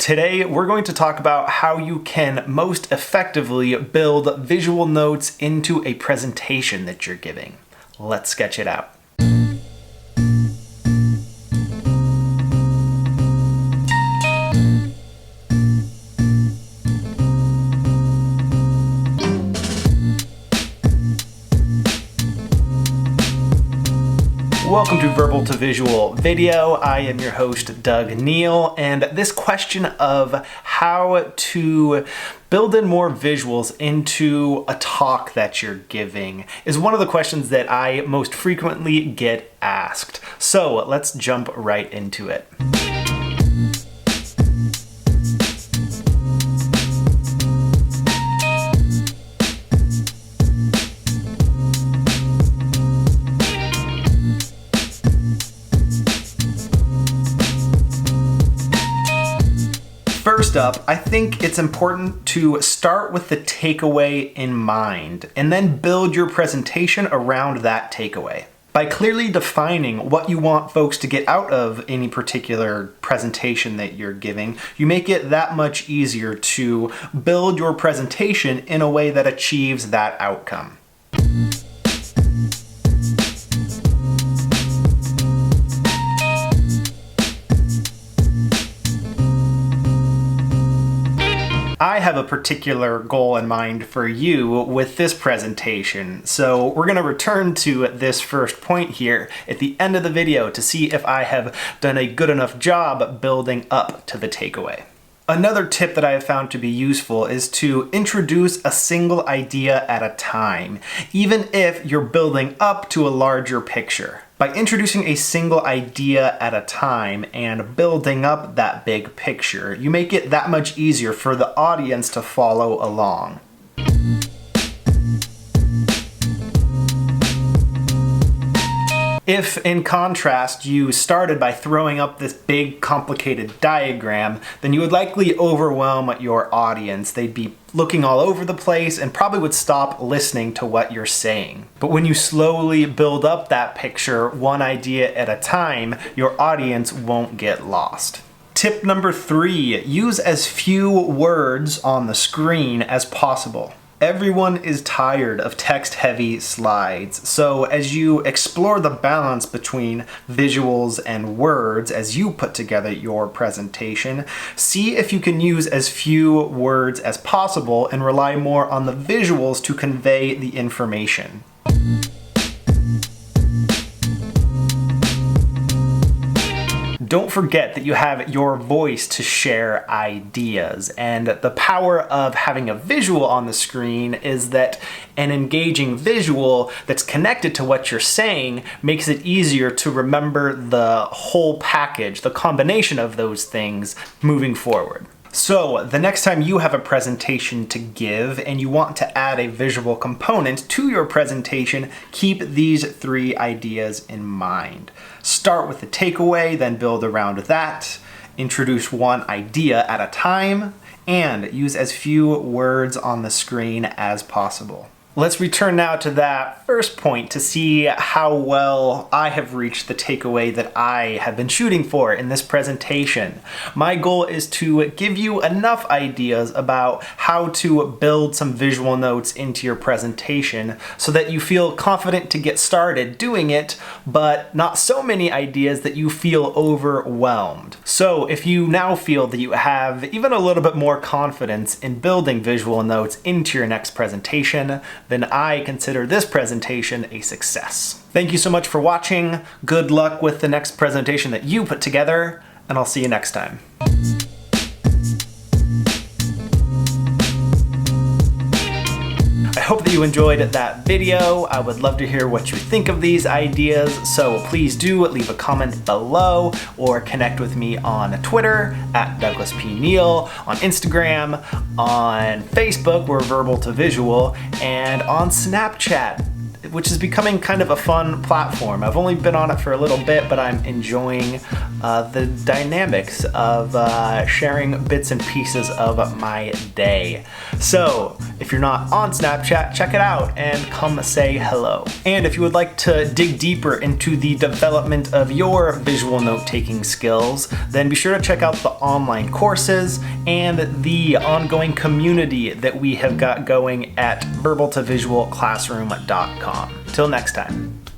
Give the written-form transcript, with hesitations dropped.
Today, we're going to talk about how you can most effectively build visual notes into a presentation that you're giving. Let's sketch it out. Welcome to Verbal to Visual Video. I am your host, Doug Neill, and this question of how to build in more visuals into a talk that you're giving is one of the questions that I most frequently get asked. So let's jump right into it. First up, I think it's important to start with the takeaway in mind and then build your presentation around that takeaway. By clearly defining what you want folks to get out of any particular presentation that you're giving, you make it that much easier to build your presentation in a way that achieves that outcome. I have a particular goal in mind for you with this presentation, so we're going to return to this first point here at the end of the video to see if I have done a good enough job building up to the takeaway. Another tip that I have found to be useful is to introduce a single idea at a time, even if you're building up to a larger picture. By introducing a single idea at a time and building up that big picture, you make it that much easier for the audience to follow along. If, in contrast, you started by throwing up this big, complicated diagram, then you would likely overwhelm your audience. They'd be looking all over the place and probably would stop listening to what you're saying. But when you slowly build up that picture, one idea at a time, your audience won't get lost. Tip number 3, use as few words on the screen as possible. Everyone is tired of text-heavy slides, so as you explore the balance between visuals and words as you put together your presentation, see if you can use as few words as possible and rely more on the visuals to convey the information. Don't forget that you have your voice to share ideas, and the power of having a visual on the screen is that an engaging visual that's connected to what you're saying makes it easier to remember the whole package, the combination of those things moving forward. So, the next time you have a presentation to give and you want to add a visual component to your presentation, keep these 3 ideas in mind. Start with the takeaway, then build around that. Introduce one idea at a time, and use as few words on the screen as possible. Let's return now to that first point to see how well I have reached the takeaway that I have been shooting for in this presentation. My goal is to give you enough ideas about how to build some visual notes into your presentation so that you feel confident to get started doing it, but not so many ideas that you feel overwhelmed. So if you now feel that you have even a little bit more confidence in building visual notes into your next presentation, then I consider this presentation a success. Thank you so much for watching. Good luck with the next presentation that you put together, and I'll see you next time. I hope that you enjoyed that video. I would love to hear what you think of these ideas, so please do leave a comment below or connect with me on Twitter at Douglas P. Neill, on Instagram, on Facebook, we're Verbal to Visual, and on Snapchat which is becoming kind of a fun platform. I've only been on it for a little bit, but I'm enjoying the dynamics of sharing bits and pieces of my day. So if you're not on Snapchat, check it out and come say hello. And if you would like to dig deeper into the development of your visual note-taking skills, then be sure to check out the online courses and the ongoing community that we have got going at verbaltovisualclassroom.com. Till next time.